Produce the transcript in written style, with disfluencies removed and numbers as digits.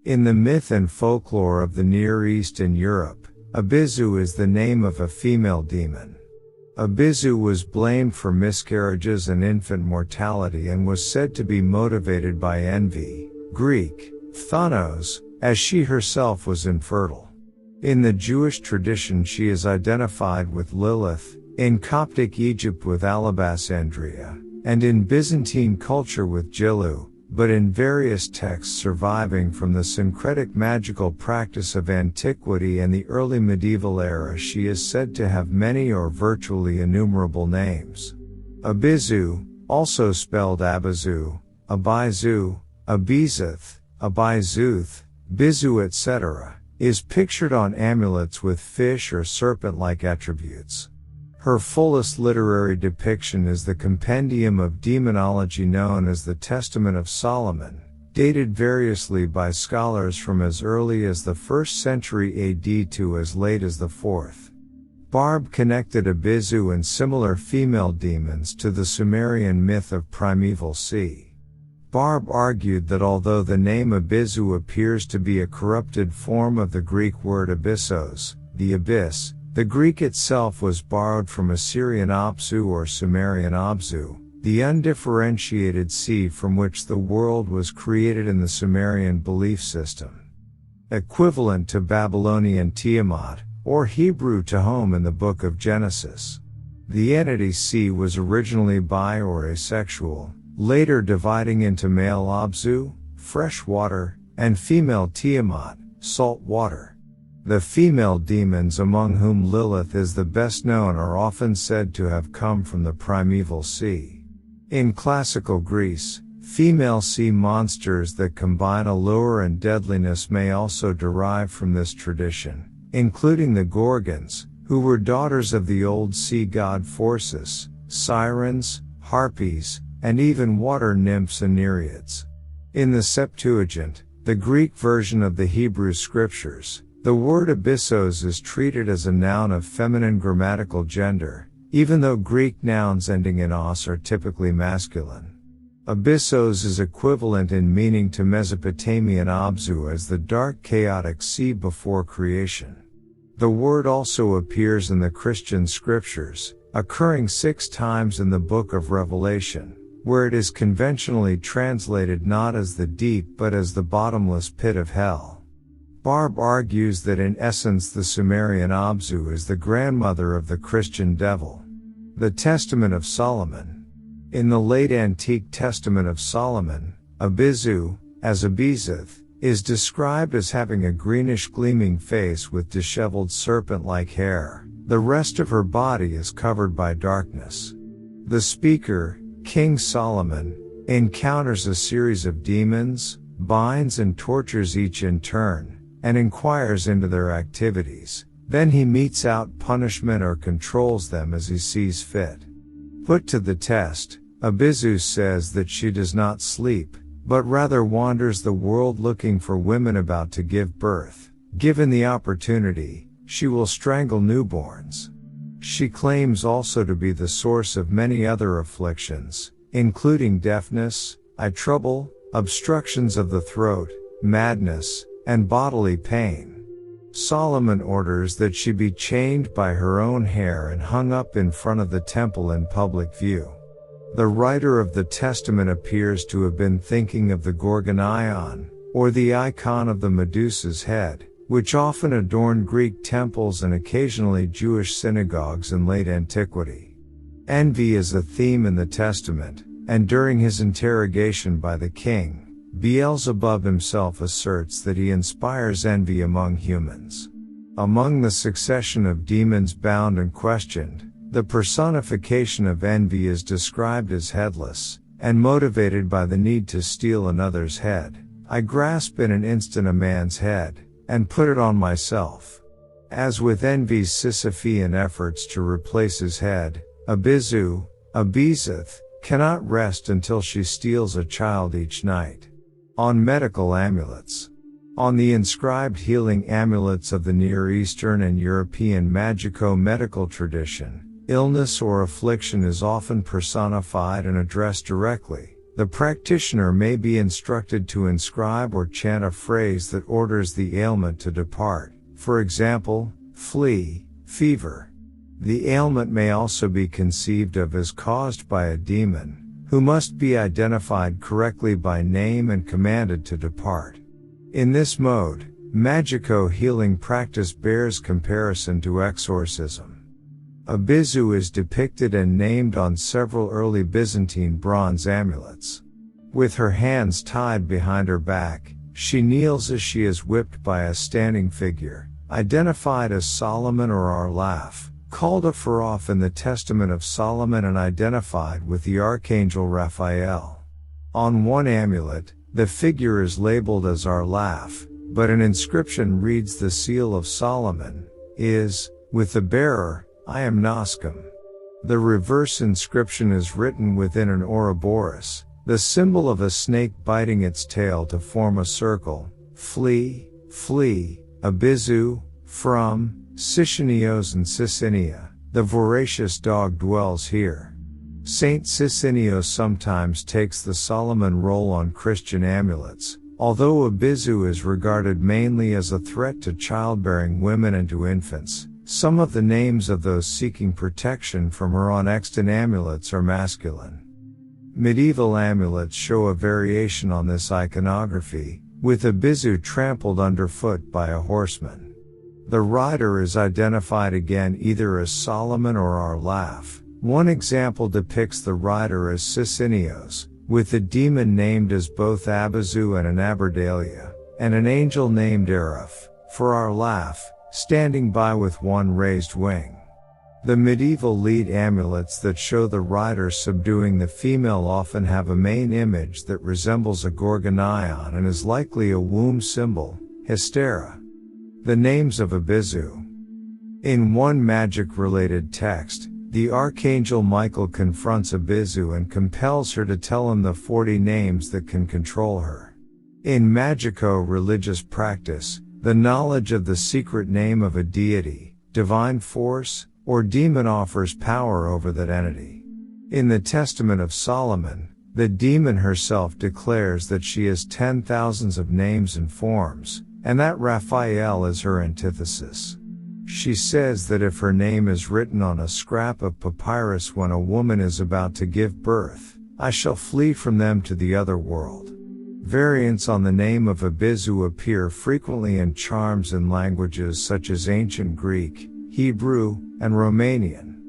In the myth and folklore of the Near East and Europe, Abyzou is the name of a female demon. Abyzou was blamed for miscarriages and infant mortality and was said to be motivated by envy, Greek, phthanos, as she herself was infertile. In the Jewish tradition she is identified with Lilith, in Coptic Egypt with Alabasandria, and in Byzantine culture with Jilu, but in various texts surviving from the syncretic magical practice of antiquity and the early medieval era she is said to have many or virtually innumerable names. Abyzou, also spelled Abyzou, Abyzou, Obizuth, Obizuth, Bizou etc., is pictured on amulets with fish or serpent-like attributes. Her fullest literary depiction is the compendium of demonology known as the Testament of Solomon, dated variously by scholars from as early as the 1st century AD to as late as the 4th. Barb connected Abyzou and similar female demons to the Sumerian myth of primeval sea. Barb argued that although the name Abyzou appears to be a corrupted form of the Greek word abyssos, the abyss, the Greek itself was borrowed from Assyrian Apsu or Sumerian Abzu, the undifferentiated sea from which the world was created in the Sumerian belief system. Equivalent to Babylonian Tiamat, or Hebrew Tehom in the Book of Genesis. The entity sea was originally bi or asexual, later dividing into male Abzu, fresh water, and female Tiamat, salt water. The female demons among whom Lilith is the best known are often said to have come from the primeval sea. In classical Greece, female sea monsters that combine allure and deadliness may also derive from this tradition, including the Gorgons, who were daughters of the old sea god Phorcys, sirens, harpies, and even water nymphs and nereids. In the Septuagint, the Greek version of the Hebrew scriptures, the word abyssos is treated as a noun of feminine grammatical gender, even though Greek nouns ending in os are typically masculine. Abyssos is equivalent in meaning to Mesopotamian Abzu as the dark chaotic sea before creation. The word also appears in the Christian scriptures, occurring 6 times in the Book of Revelation, where it is conventionally translated not as the deep but as the bottomless pit of hell. Barb argues that in essence the Sumerian Abzu is the grandmother of the Christian devil. The Testament of Solomon. In the late antique Testament of Solomon, Abyzou, as Obizuth, is described as having a greenish gleaming face with disheveled serpent-like hair. The rest of her body is covered by darkness. The speaker, King Solomon, encounters a series of demons, binds and tortures each in turn, and inquires into their activities. Then he metes out punishment or controls them as he sees fit. Put to the test, Abyzou says that she does not sleep, but rather wanders the world looking for women about to give birth. Given the opportunity, she will strangle newborns. She claims also to be the source of many other afflictions, including deafness, eye trouble, obstructions of the throat, madness, and bodily pain. Solomon orders that she be chained by her own hair and hung up in front of the temple in public view. The writer of the Testament appears to have been thinking of the Gorgonion, or the icon of the Medusa's head, which often adorned Greek temples and occasionally Jewish synagogues in late antiquity. Envy is a theme in the Testament, and during his interrogation by the king, Beelzebub himself asserts that he inspires envy among humans. Among the succession of demons bound and questioned, the personification of envy is described as headless, and motivated by the need to steal another's head. I grasp in an instant a man's head, and put it on myself. As with envy's Sisyphean efforts to replace his head, Abyzou, Obizuth, cannot rest until she steals a child each night. On medical amulets. On the inscribed healing amulets of the Near Eastern and European magico-medical tradition, illness or affliction is often personified and addressed directly, The practitioner may be instructed to inscribe or chant a phrase that orders the ailment to depart, for example, flee, fever. The ailment may also be conceived of as caused by a demon, who must be identified correctly by name and commanded to depart. In this mode, magico-healing practice bears comparison to exorcism. Abyzou is depicted and named on several early Byzantine bronze amulets. With her hands tied behind her back, she kneels as she is whipped by a standing figure, identified as Solomon or Arlaf, called a Pharof in the Testament of Solomon and identified with the Archangel Raphael. On one amulet, the figure is labeled as Arlaf, but an inscription reads the seal of Solomon, is, with the bearer, I am Noscum. The reverse inscription is written within an Ouroboros, the symbol of a snake biting its tail to form a circle, flee, flee, Abyzou, from, Sicinios and Sicinia, the voracious dog dwells here. Saint Sicinios sometimes takes the Solomon role on Christian amulets, although Abyzou is regarded mainly as a threat to childbearing women and to infants. Some of the names of those seeking protection from her on extant amulets are masculine. Medieval amulets show a variation on this iconography, with Abyzou trampled underfoot by a horseman. The rider is identified again either as Solomon or Arlaf. One example depicts the rider as Sicinios, with the demon named as both Abyzou and an Aberdalia, and an angel named Araph, for Arlaf, standing by with one raised wing. The medieval lead amulets that show the rider subduing the female often have a main image that resembles a gorgonion and is likely a womb symbol, Hystera. The names of Abyzou. In one magic-related text, the Archangel Michael confronts Abyzou and compels her to tell him the 40 names that can control her. In magico-religious practice, the knowledge of the secret name of a deity, divine force, or demon offers power over that entity. In the Testament of Solomon, the demon herself declares that she has 10,000s of names and forms, and that Raphael is her antithesis. She says that if her name is written on a scrap of papyrus when a woman is about to give birth, I shall flee from them to the other world. Variants on the name of Abyzou appear frequently in charms in languages such as Ancient Greek, Hebrew, and Romanian.